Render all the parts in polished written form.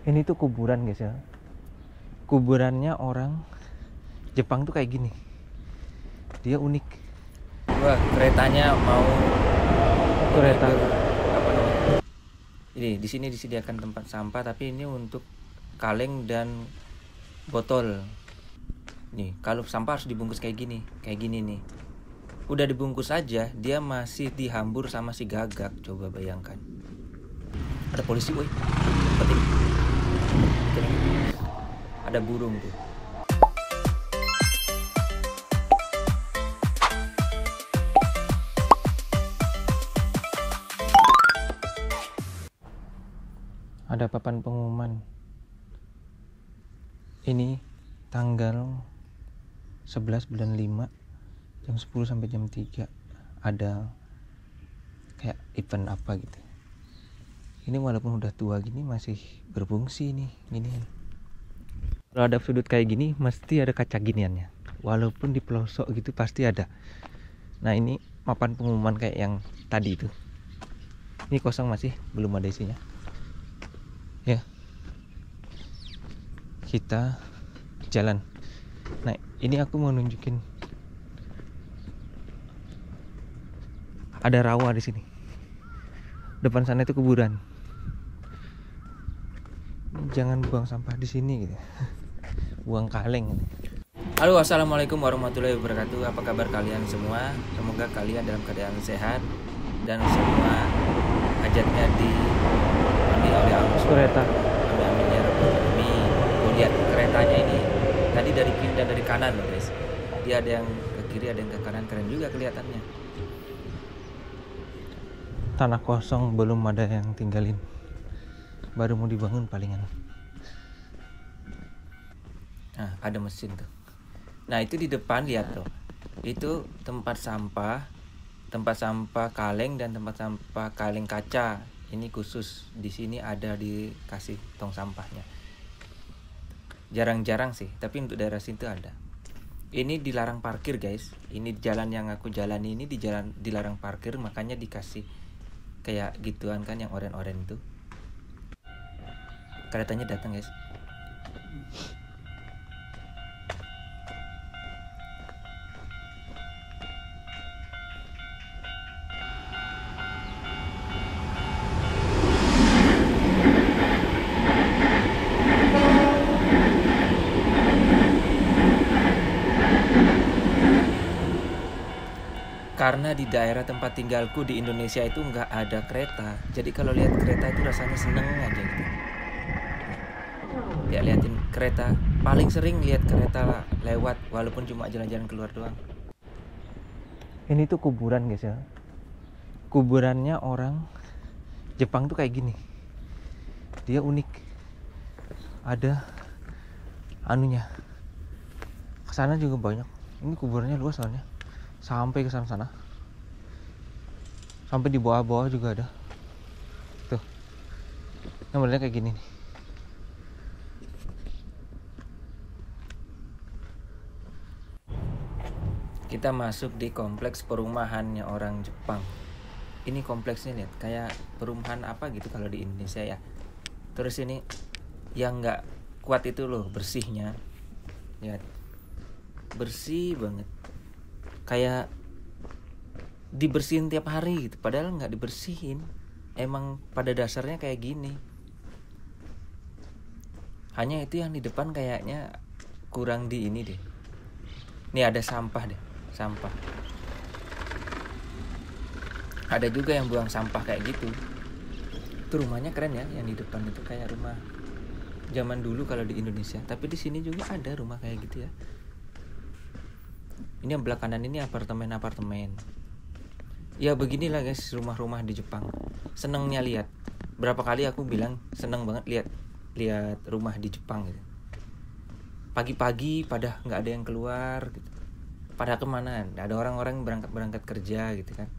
Ini tuh kuburan guys ya. Kuburannya orang Jepang tuh kayak gini. Dia unik. Wah, keretanya mau Kereta. apa namanya? Ini di sini disediakan tempat sampah, tapi ini untuk kaleng dan botol. Nih, kalau sampah harus dibungkus kayak gini nih. Udah dibungkus aja, dia masih dihambur sama si gagak. Coba bayangkan. Ada polisi, woi. Petik. Ada burung tuh. Ada papan pengumuman. Ini tanggal 11 bulan 5 jam 10 sampai jam 3 ada kayak event apa gitu. Ini walaupun udah tua gini masih berfungsi nih gini. Kalau ada sudut kayak gini mesti ada kaca giniannya. Walaupun di pelosok gitu pasti ada. Nah, ini papan pengumuman kayak yang tadi itu. Ini kosong, masih belum ada isinya. Ya. Kita jalan. Nah, ini aku mau nunjukin ada rawa di sini. Depan sana itu kuburan. Jangan buang sampah di sini gitu. Buang kaleng. Halo, assalamualaikum warahmatullahi wabarakatuh. Apa kabar kalian semua? Semoga kalian dalam keadaan sehat dan semua hajatnya dipenuhi oleh Allah. Kereta. Amin ya rabbal alamin. Tuh, lihat keretanya ini tadi dari kiri dan dari kanan loh guys. Dia ada yang ke kiri, ada yang ke kanan, keren juga kelihatannya. Tanah kosong, belum ada yang tinggalin. Baru mau dibangun palingan. Nah, ada mesin tuh. Nah, itu di depan lihat tuh. Itu tempat sampah kaleng dan tempat sampah kaleng kaca. Ini khusus di sini ada dikasih tong sampahnya. Jarang-jarang sih, tapi untuk daerah situ ada. Ini dilarang parkir, guys. Ini jalan yang aku jalani ini dilarang parkir, makanya dikasih kayak gituan kan yang oren-oren itu. Keretanya datang, guys. Karena di daerah tempat tinggalku di Indonesia itu nggak ada kereta. Jadi kalau lihat kereta itu rasanya seneng aja gitu. Ya, liatin kereta. Paling sering lihat kereta lewat walaupun cuma jalan-jalan keluar doang. Ini tuh kuburan guys ya. Kuburannya orang Jepang tuh kayak gini. Dia unik. Ada anunya. Kesana juga banyak. Ini kuburannya luas soalnya. Sampai ke sana. Sampai di bawah-bawah juga ada. Tuh. Yang modelnya kayak gini nih. Kita masuk di kompleks perumahannya orang Jepang. Ini kompleksnya lihat kayak perumahan apa gitu kalau di Indonesia ya. Terus ini yang nggak kuat itu loh bersihnya. Lihat. Bersih banget. Kayak dibersihin tiap hari gitu, padahal nggak dibersihin. Emang pada dasarnya kayak gini. Hanya itu yang di depan kayaknya kurang di ini deh. Nih ada sampah deh, sampah. Ada juga yang buang sampah kayak gitu. Itu rumahnya keren ya, yang di depan itu kayak rumah zaman dulu kalau di Indonesia. Tapi di sini juga ada rumah kayak gitu ya. Ini yang belah kanan ini apartemen. Ya beginilah guys rumah-rumah di Jepang. Senengnya lihat. Berapa kali aku bilang seneng banget lihat rumah di Jepang gitu. Pagi-pagi pada nggak ada yang keluar gitu. Pada kemana? Ada orang-orang berangkat kerja gitu kan.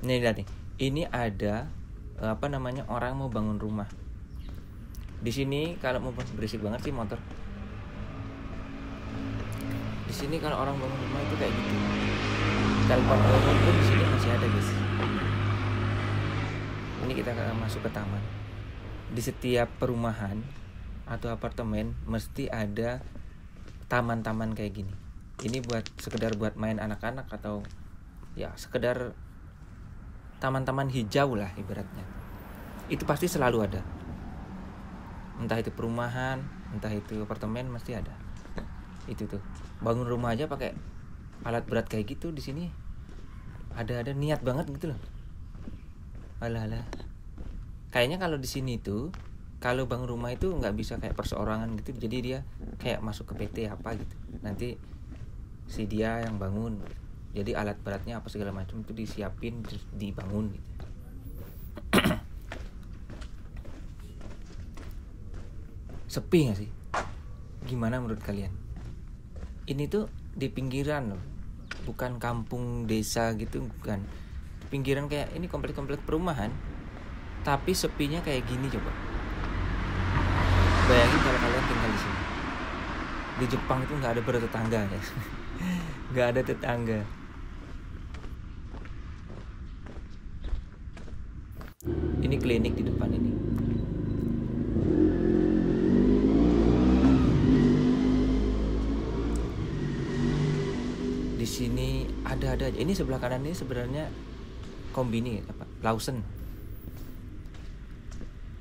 Nih lihat nih. Ini ada orang mau bangun rumah. Di sini kalau mau berisik banget sih motor. Di sini kalau orang bangun rumah itu kayak gitu. Telepon umum pun di sini masih ada guys. Ini kita akan masuk ke taman. di setiap perumahan atau apartemen mesti ada taman-taman kayak gini. Ini sekedar buat main anak-anak atau ya sekedar taman-taman hijau lah ibaratnya. Itu pasti selalu ada. Entah itu perumahan, entah itu apartemen, mesti ada. Itu tuh. Bangun rumah aja pakai alat berat kayak gitu di sini. Ada niat banget gitu loh. Alah. Kayaknya kalau di sini tuh kalau bangun rumah itu nggak bisa kayak perseorangan gitu, jadi dia kayak masuk ke PT apa gitu. Nanti si dia yang bangun, jadi alat beratnya apa segala macam itu disiapin terus dibangun gitu. Sepi nggak sih? Gimana menurut kalian? Ini tuh di pinggiran loh, bukan kampung desa gitu, bukan. Di pinggiran kayak ini komplek-komplek perumahan, tapi sepinya kayak gini coba. Bayangin kalau kalian tinggal di sini. Di Jepang itu nggak ada bertetangga ya, nggak ada tetangga. Ini klinik di depan ini. Di sini ada aja. Ini sebelah kanan ini sebenarnya kombini apa? Lawson.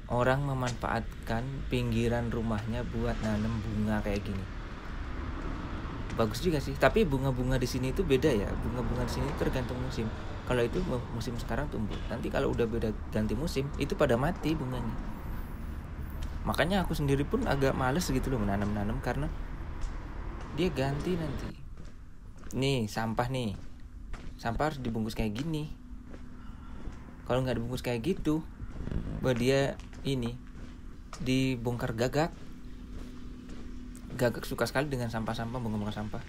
Orang memanfaatkan pinggiran rumahnya buat nanam bunga kayak gini. Bagus juga sih. Tapi bunga-bunga di sini itu beda ya. Bunga-bunga di sini tergantung musim. Kalau itu musim sekarang tumbuh. Nanti kalau udah beda ganti musim, itu pada mati bunganya. Makanya aku sendiri pun agak males gitu loh menanam-nanam karena dia ganti nanti. Nih sampah nih. Sampah harus dibungkus kayak gini. Kalau nggak dibungkus kayak gitu, bahwa dia ini dibongkar gagak suka sekali dengan sampah-sampah, bongkar sampah.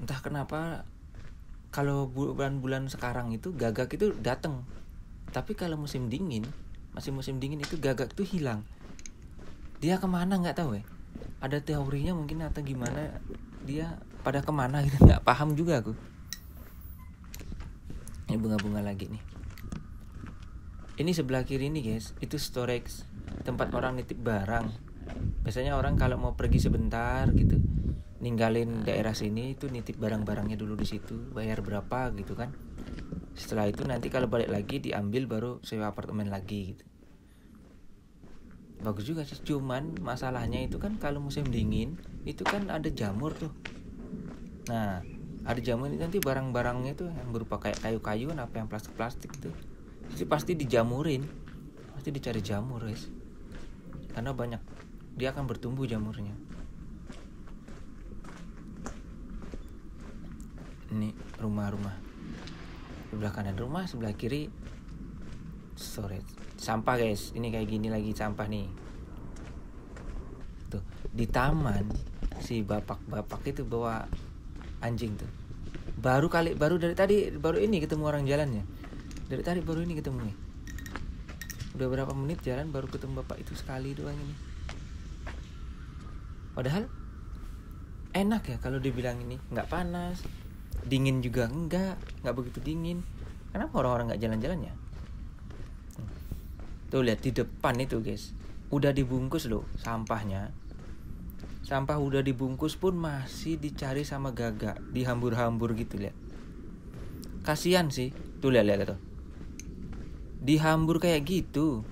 Entah kenapa kalau bulan-bulan sekarang itu gagak itu datang, tapi kalau musim dingin itu gagak itu hilang. Dia kemana nggak tahu ya. Ada teorinya mungkin atau gimana, dia pada kemana gitu, nggak paham juga aku. Ini bunga-bunga lagi nih. Ini sebelah kiri nih guys, itu storage, tempat orang nitip barang. Biasanya orang kalau mau pergi sebentar gitu, ninggalin daerah sini itu nitip barang-barangnya dulu di situ, bayar berapa gitu kan. Setelah itu nanti kalau balik lagi diambil baru sewa apartemen lagi gitu. Bagus juga sih, cuman masalahnya itu kan kalau musim dingin itu kan ada jamur tuh. Nah, ada jamur ini nanti barang-barangnya tuh yang berupa kayak kayu-kayuan apa yang plastik-plastik itu pasti dijamurin, pasti dicari jamur guys, karena banyak dia akan bertumbuh jamurnya. Ini rumah-rumah sebelah kanan rumah, sebelah kiri storage. Sampah guys, ini kayak gini lagi sampah nih. Tuh di taman si bapak itu bawa anjing tuh. Baru dari tadi ini ketemu orang jalannya. Dari tadi baru ini ketemu nih. Udah berapa menit jalan baru ketemu bapak itu sekali doang ini. Padahal enak ya kalau dibilang ini nggak panas, dingin juga nggak begitu dingin. Kenapa orang-orang nggak jalan-jalan ya? Tuh lihat di depan itu guys, udah dibungkus loh sampahnya. Sampah udah dibungkus pun masih dicari sama gagak, dihambur-hambur gitu lihat. Kasian sih, tuh lihat tuh. Dihambur kayak gitu.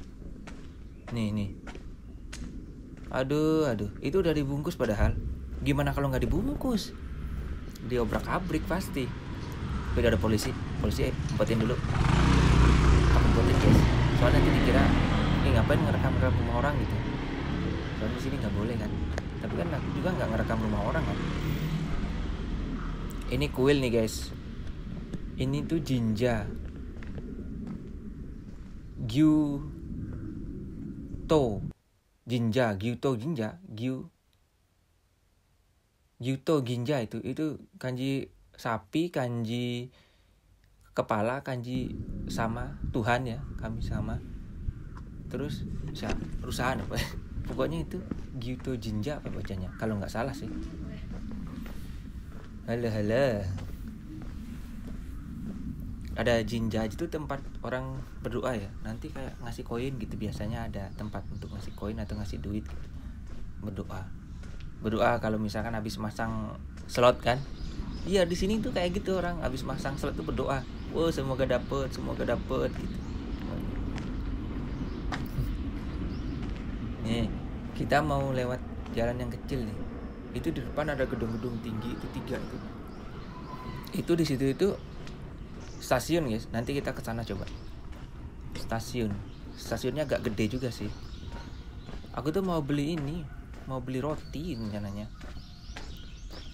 Nih. Aduh, itu udah dibungkus padahal. Gimana kalau nggak dibungkus? Diobrak-abrik pasti. Tapi ada polisi, umpetin dulu. Aku umpetin guys. Soalnya nanti dikira, ngapain ngerekam rumah orang gitu. Soalnya di sini nggak boleh kan. Tapi kan aku juga nggak ngerekam rumah orang kan. Ini kuil nih guys. Ini tuh jinja. Gyuto Ginja itu kanji sapi, kanji kepala, kanji sama Tuhan ya, kami sama. Terus perusahaan apa? Pokoknya itu Gyuto Jinja apa bacanya? Kalau nggak salah sih. Halo. ada jinja itu tempat orang berdoa ya, nanti kayak ngasih koin gitu, biasanya ada tempat untuk ngasih koin atau ngasih duit gitu. Berdoa kalau misalkan habis masang slot kan. Iya, di sini tuh kayak gitu, orang habis masang slot tuh berdoa, wow semoga dapet gitu. Nih kita mau lewat jalan yang kecil nih, itu di depan ada gedung-gedung tinggi itu 3 itu di situ itu stasiun guys. Nanti kita ke sana coba. Stasiunnya agak gede juga sih. Aku tuh mau beli roti rencananya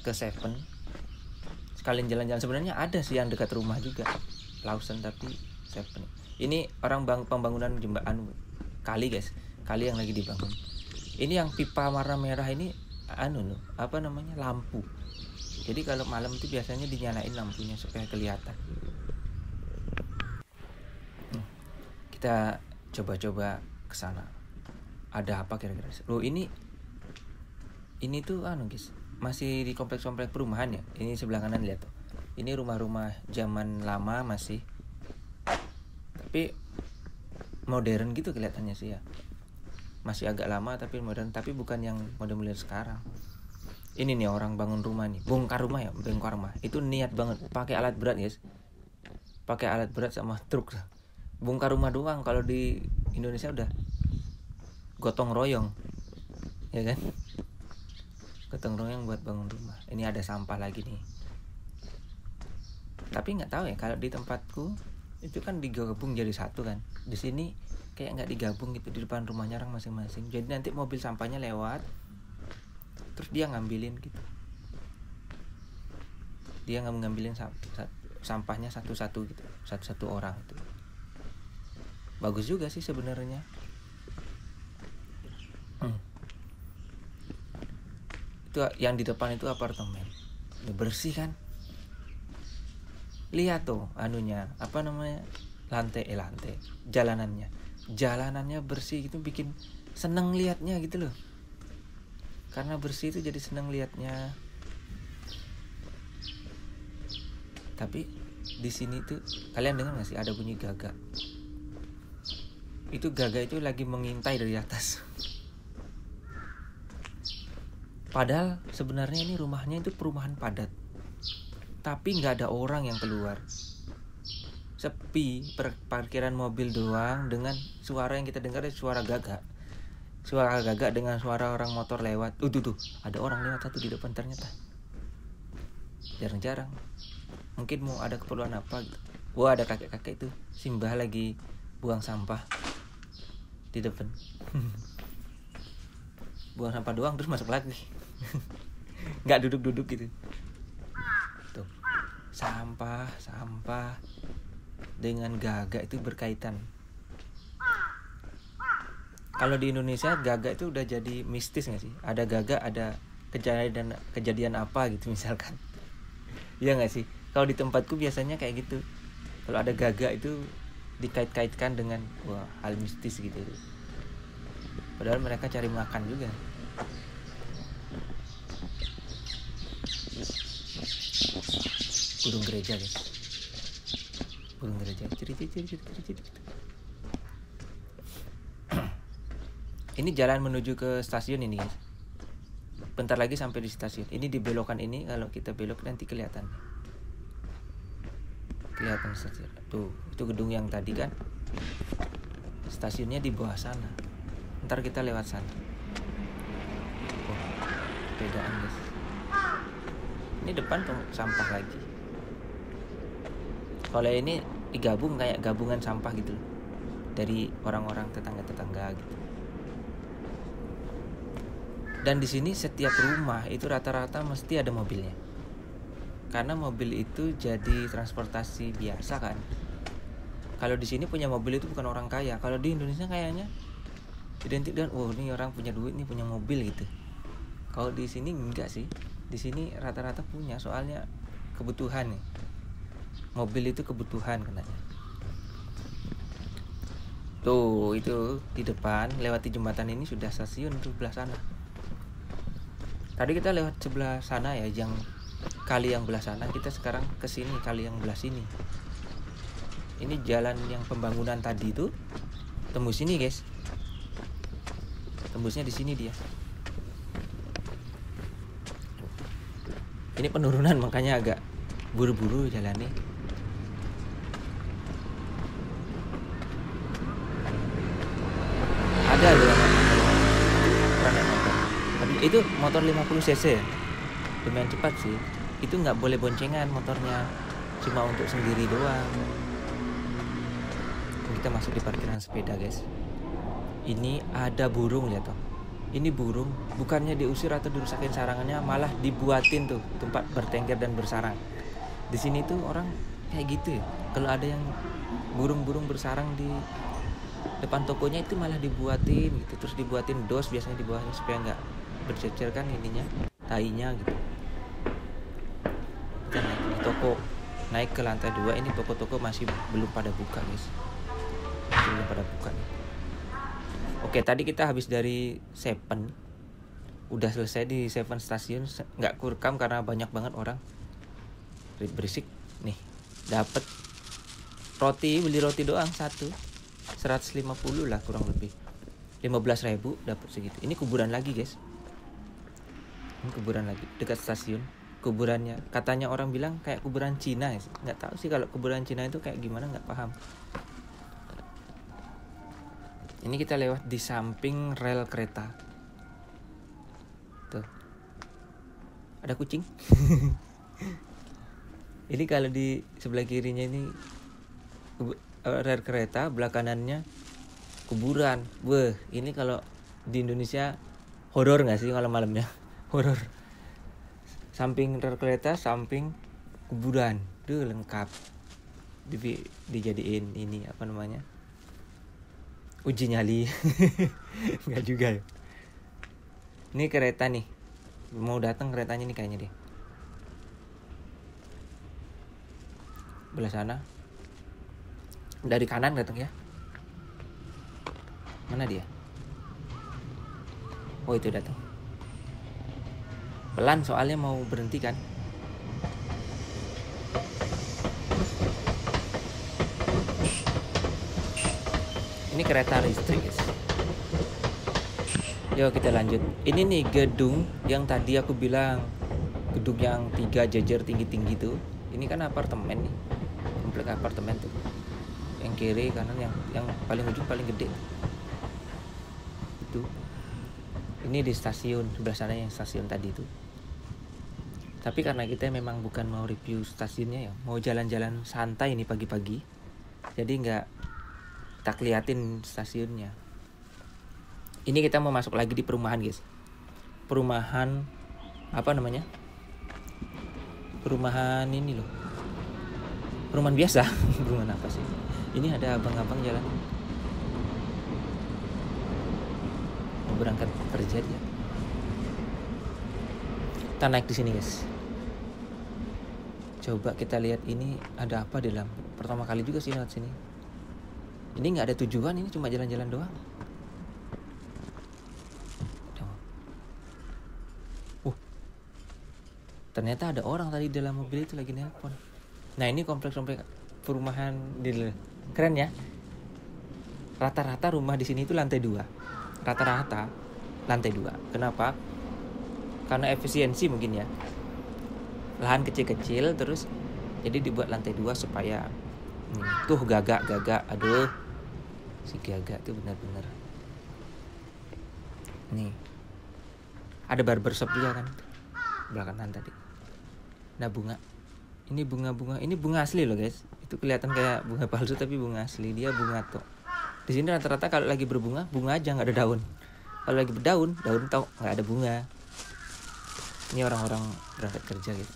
ke Seven, sekalian jalan-jalan. Sebenarnya ada sih yang dekat rumah juga, Lawson, tapi Seven. Ini orang pembangunan jembatan kali guys, kali yang lagi dibangun. Ini yang pipa warna merah ini lampu. Jadi kalau malam itu biasanya dinyalain lampunya supaya kelihatan. Kita coba-coba ke sana. Ada apa kira-kira? Loh, ini tuh guys, masih di kompleks-kompleks perumahan ya. Ini sebelah kanan lihat tuh. Ini rumah-rumah zaman lama masih. Tapi modern gitu kelihatannya sih ya. Masih agak lama tapi modern, tapi bukan yang model-model sekarang. Ini nih orang bangun rumah nih, bongkar rumah. Itu niat banget, pakai alat berat guys, pakai alat berat sama truk. Bongkar rumah doang, kalau di Indonesia udah gotong royong, ya kan? Gotong royong buat bangun rumah. Ini ada sampah lagi nih. Tapi nggak tahu ya, kalau di tempatku itu kan digabung jadi satu kan. Di sini kayak nggak digabung gitu, di depan rumahnya orang masing-masing. Jadi nanti mobil sampahnya lewat, terus dia ngambilin gitu. Dia ngambilin sampahnya satu-satu gitu, satu-satu orang gitu. Bagus juga sih sebenarnya. Itu yang di depan itu apartemen. Ini bersih kan? Lihat tuh lantai. Jalanannya bersih gitu, bikin seneng liatnya gitu loh. Karena bersih itu jadi seneng liatnya. Tapi di sini tuh kalian dengar nggak sih ada bunyi gagak? Itu gagak itu lagi mengintai dari atas. Padahal sebenarnya ini rumahnya itu perumahan padat, tapi nggak ada orang yang keluar. Sepi, parkiran mobil doang, dengan suara yang kita dengar itu suara gagak dengan suara orang motor lewat. Tuh ada orang lewat satu di depan ternyata. Jarang-jarang, mungkin mau ada keperluan apa gitu. Wah, ada kakek-kakek itu simbah lagi buang sampah di depan. Buang sampah doang terus masuk lagi. Nggak duduk-duduk gitu. Tuh, sampah dengan gagak itu berkaitan. Kalau di Indonesia gagak itu udah jadi mistis nggak sih? Ada gagak, ada kejadian apa gitu misalkan. Iya nggak sih? Kalau di tempatku biasanya kayak gitu. Kalau ada gagak itu dikait-kaitkan dengan hal mistis gitu. Padahal mereka cari makan juga. Burung gereja guys. Burung gereja. Ciri-ciri. Ini jalan menuju ke stasiun ini guys. Bentar lagi sampai di stasiun. Ini di belokan ini, kalau kita belok nanti kelihatan stasiun. Tuh, itu gedung yang tadi kan. Stasiunnya di bawah sana. Ntar kita lewat sana. Bedaan guys. Ini depan sampah lagi. Kalau ini digabung kayak gabungan sampah gitu, dari orang-orang tetangga gitu. Dan di sini setiap rumah itu rata-rata mesti ada mobilnya. Karena mobil itu jadi transportasi biasa kan. Kalau di sini punya mobil itu bukan orang kaya. Kalau di Indonesia kayaknya identik dengan ini orang punya duit nih, punya mobil gitu. Kalau di sini enggak sih. Di sini rata-rata punya, soalnya kebutuhan nih. Mobil itu kebutuhan katanya. Tuh, itu di depan lewati jembatan ini sudah stasiun tuh belah sana. Tadi kita lewat sebelah sana ya, yang kali yang belah sana. Kita sekarang ke sini, kali yang belah sini. Ini jalan yang pembangunan tadi itu tembus sini guys. Tembusnya di sini dia. Ini penurunan makanya agak buru-buru jalannya. Ada loh orang naik motor. Tapi itu motor 50 cc ya. Lumayan cepat sih. Itu nggak boleh boncengan motornya. Cuma untuk sendiri doang. Kita masuk di parkiran sepeda guys. Ini ada burung lihat toh. Ini burung bukannya diusir atau dirusakin sarangannya, malah dibuatin tuh tempat bertengger dan bersarang. Di sini tuh orang kayak gitu ya. Kalau ada yang burung-burung bersarang di depan tokonya itu malah dibuatin gitu, terus dibuatin dos biasanya di bawahnya supaya nggak bercecer kan ininya, tainya gitu. Kita naik di toko, naik ke lantai 2. Ini toko-toko masih belum pada buka guys. Belum pada buka nih. Oke, tadi kita habis dari Seven, udah selesai di Seven stasiun, nggak kurekam karena banyak banget orang berisik. Nih dapat roti, beli roti doang satu 150 lah kurang lebih, 15.000 dapat segitu. Ini kuburan lagi guys, ini kuburan lagi dekat stasiun. Kuburannya katanya orang bilang kayak kuburan Cina ya. Nggak tahu sih kalau kuburan Cina itu kayak gimana, nggak paham. Ini kita lewat di samping rel kereta. Tuh. Ada kucing. Ini kalau di sebelah kirinya ini rel kereta, belah kanannya kuburan. Wah, ini kalau di Indonesia horor nggak sih kalau malamnya? Horor. Samping rel kereta, samping kuburan. Duh, lengkap. Dijadiin ini apa namanya? Uji nyali. Nggak juga ya. Ini kereta nih, mau datang keretanya nih kayaknya deh. Belah sana. Dari kanan datang ya. Mana dia? Oh, itu datang. Pelan soalnya mau berhenti kan. Ini kereta listrik guys. Yuk kita lanjut. Ini nih gedung yang tadi aku bilang, gedung yang 3 jejer tinggi-tinggi tuh. Ini kan apartemen nih, komplek apartemen tuh. Yang kiri kanan yang paling ujung paling gede. Itu. Ini di stasiun sebelah sana yang stasiun tadi tuh. Tapi karena kita memang bukan mau review stasiunnya ya, mau jalan-jalan santai nih pagi-pagi. Jadi nggak tak liatin stasiunnya. Ini kita mau masuk lagi di perumahan guys. Perumahan apa namanya? Perumahan ini loh. Perumahan biasa. Perumahan apa sih? Ini ada abang-abang jalan. Mau berangkat kerja dia. Kita naik di sini guys. Coba kita lihat ini ada apa di dalam. Pertama kali juga sih lewat sini. Ini nggak ada tujuan, ini cuma jalan-jalan doang. Ternyata ada orang tadi dalam mobil itu lagi nelpon. Nah ini kompleks-kompleks perumahan keren ya. Rata-rata rumah di sini itu lantai 2. Rata-rata lantai 2. Kenapa? Karena efisiensi mungkin ya. Lahan kecil-kecil terus jadi dibuat lantai 2 supaya tuh gagak. Aduh. Si gagak tuh benar-benar. Nih. Ada barbershop juga kan. Belakangan tadi. Nah bunga. Ini bunga-bunga. Ini bunga asli loh guys. Itu kelihatan kayak bunga palsu tapi bunga asli. Dia bunga tuh. Di sini rata-rata kalau lagi berbunga, bunga aja nggak ada daun. Kalau lagi berdaun, daun tau nggak ada bunga. Ini orang-orang berangkat kerja gitu.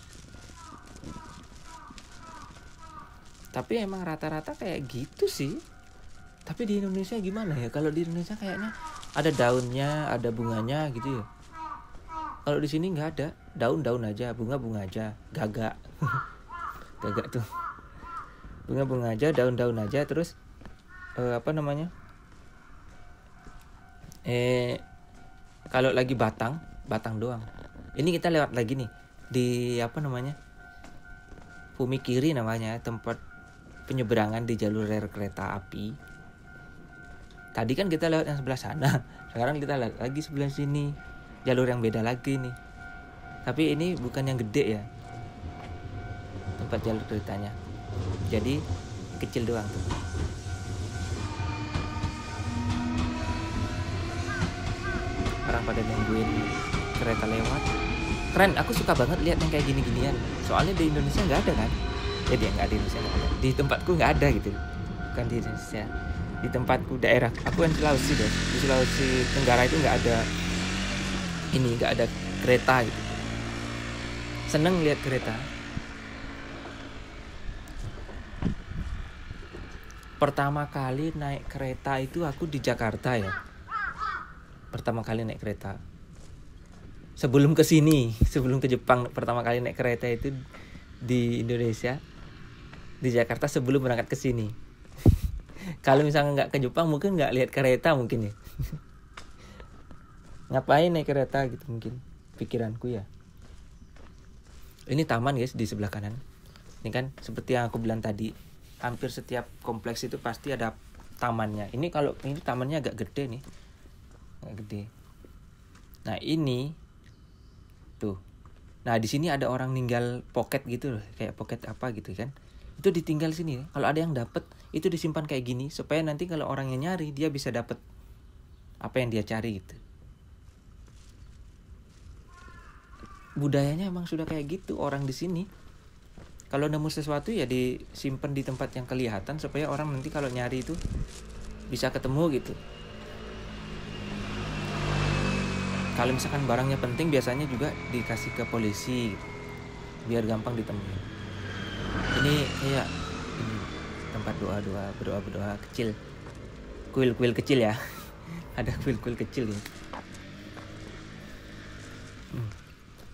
Tapi emang rata-rata kayak gitu sih. Tapi di Indonesia gimana ya? Kalau di Indonesia kayaknya ada daunnya, ada bunganya gitu ya. Kalau di sini nggak ada, daun-daun aja, bunga-bunga aja, gagak, gagak tuh, bunga-bunga aja, daun-daun aja, terus apa namanya? Kalau lagi batang doang. Ini kita lewat lagi nih di apa namanya? Pumikiri namanya, tempat penyeberangan di jalur rel kereta api. Tadi kan kita lewat yang sebelah sana, sekarang kita lihat lagi sebelah sini, jalur yang beda lagi nih. Tapi ini bukan yang gede ya, tempat jalur keretanya, jadi kecil doang tuh. Orang pada nungguin kereta lewat. Keren, aku suka banget lihat yang kayak gini-ginian. Soalnya di Indonesia nggak ada kan? Dia nggak di Indonesia, nggak ada. Di tempatku nggak ada gitu. Bukan di Indonesia. Di tempatku daerah, aku kan Sulawesi deh. Di Sulawesi Tenggara itu nggak ada nggak ada kereta gitu. Seneng lihat kereta. Pertama kali naik kereta itu aku di Jakarta ya. Pertama kali naik kereta. Sebelum ke sini, sebelum ke Jepang, pertama kali naik kereta itu di Indonesia, di Jakarta sebelum berangkat ke sini. Kalau misalnya nggak ke Jepang mungkin nggak lihat kereta mungkin ya. Ngapain naik kereta gitu mungkin pikiranku ya. Ini taman guys di sebelah kanan. Ini kan seperti yang aku bilang tadi, hampir setiap kompleks itu pasti ada tamannya. Ini kalau ini tamannya agak gede nih, agak gede. Nah ini tuh. Nah di sini ada orang ninggal pocket gitu loh, kayak pocket apa gitu kan. Itu ditinggal sini. Kalau ada yang dapat itu disimpan kayak gini supaya nanti kalau orangnya nyari dia bisa dapat apa yang dia cari gitu. Budayanya emang sudah kayak gitu orang di sini. Kalau nemu sesuatu ya disimpan di tempat yang kelihatan supaya orang nanti kalau nyari itu bisa ketemu gitu. Kalau misalkan barangnya penting biasanya juga dikasih ke polisi gitu, biar gampang ditemuin. Ini kayak ini tempat berdoa kecil, kuil kecil ya. Ada kuil kecil ya.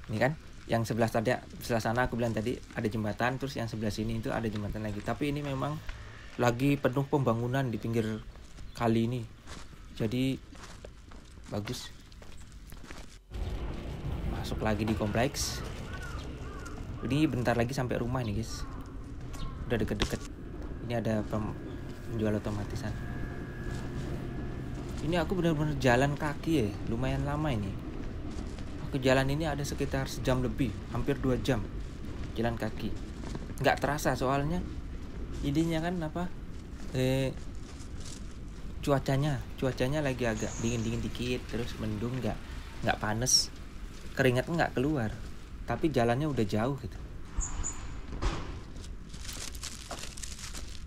Ini kan yang sebelah sana aku bilang tadi ada jembatan, terus yang sebelah sini itu ada jembatan lagi. Tapi ini memang lagi penuh pembangunan di pinggir kali ini, jadi bagus. Masuk lagi di kompleks. Ini bentar lagi sampai rumah nih guys. Udah deket-deket. Ini ada penjual otomatisan. Ini aku benar-benar jalan kaki ya, lumayan lama ini. Aku jalan ini ada sekitar sejam lebih, hampir 2 jam jalan kaki. Nggak terasa soalnya ininya kan apa? Cuacanya lagi agak dingin dikit, terus mendung, nggak panas. Keringat nggak keluar, tapi jalannya udah jauh gitu.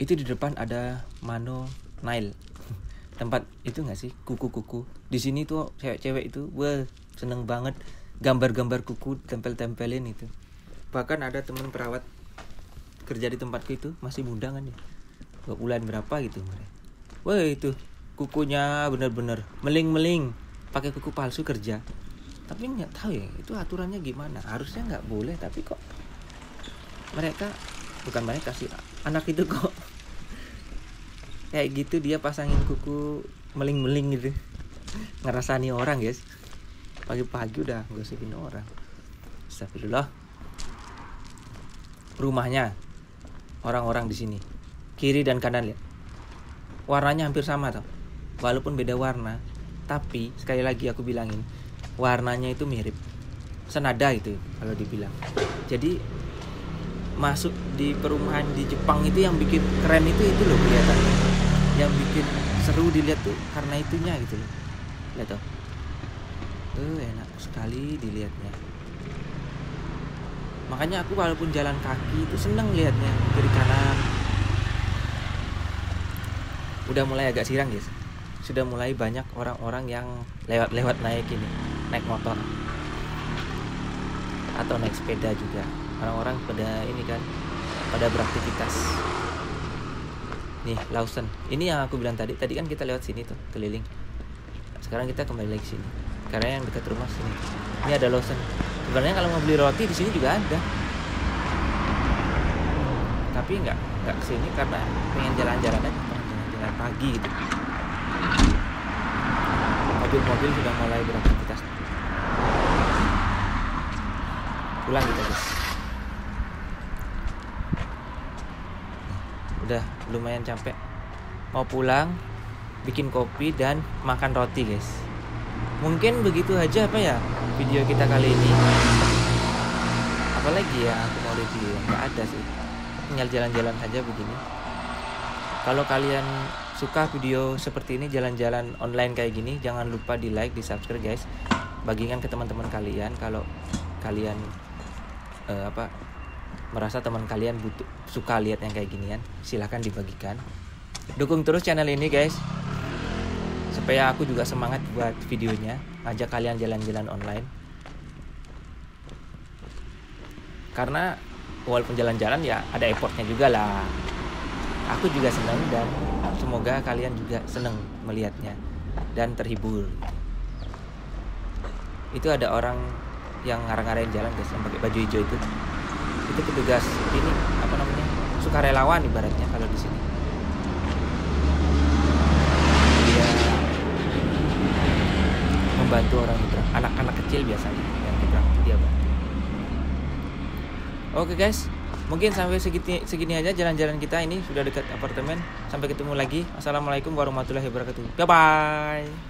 Itu di depan ada Mano Nail, tempat itu nggak sih kuku. Di sini tuh cewek-cewek itu, wah seneng banget gambar-gambar kuku tempel-tempelin itu. Bahkan ada teman perawat kerja di tempatku itu masih muda kan ya, 2 bulan berapa gitu. Wah itu kukunya bener-bener meling-meling, pakai kuku palsu kerja. Tapi nggak tahu ya itu aturannya gimana. Harusnya nggak boleh, tapi kok mereka sih anak itu kok kayak gitu, dia pasangin kuku meling-meling gitu. Ngerasani orang guys, pagi-pagi udah gosipin orang. Astagfirullah. Rumahnya orang-orang di sini kiri dan kanan lihat, warnanya hampir sama tau, walaupun beda warna. Tapi sekali lagi aku bilangin, warnanya itu mirip, senada itu kalau dibilang. Jadi masuk di perumahan di Jepang itu yang bikin keren itu loh kelihatannya. Yang bikin seru dilihat tuh karena itunya gitu loh. Lihat tuh. Enak sekali dilihatnya. Makanya aku walaupun jalan kaki itu seneng lihatnya kiri kanan. Udah mulai agak sirang guys. Sudah mulai banyak orang-orang yang lewat naik motor atau naik sepeda juga. Orang-orang pada ini kan pada beraktivitas. Nih Lawson, ini yang aku bilang tadi kan kita lewat sini tuh keliling. Sekarang kita kembali lagi sini karena yang dekat rumah sini. Ini ada Lawson. Sebenarnya kalau mau beli roti di sini juga ada, tapi nggak kesini karena pengen jalan-jalan aja, jalan pagi gitu. Mobil-mobil sudah mulai beraktivitas. Pulang kita guys. Udah lumayan capek. Mau pulang, bikin kopi dan makan roti guys. Mungkin begitu aja video kita kali ini. Apalagi ya aku mau review, nggak ada sih, tinggal jalan-jalan aja begini. Kalau kalian suka video seperti ini, jalan-jalan online kayak gini, jangan lupa di like, di subscribe guys. Bagikan ke teman-teman kalian. Kalau kalian merasa teman kalian suka lihat yang kayak ginian, silahkan dibagikan. Dukung terus channel ini guys, supaya aku juga semangat buat videonya, ajak kalian jalan-jalan online. Karena walaupun jalan-jalan ya ada effortnya juga lah. Aku juga senang dan semoga kalian juga senang melihatnya dan terhibur. Itu ada orang yang ngarang-ngarain jalan guys, yang pakai baju hijau itu petugas ini sukarelawan ibaratnya kalau di sini. Dia membantu orang nyebrang, anak-anak kecil biasanya yang nyebrang dia bantu. Oke guys, mungkin sampai segini aja jalan-jalan kita ini, sudah dekat apartemen. Sampai ketemu lagi. Assalamualaikum warahmatullahi wabarakatuh. Bye bye.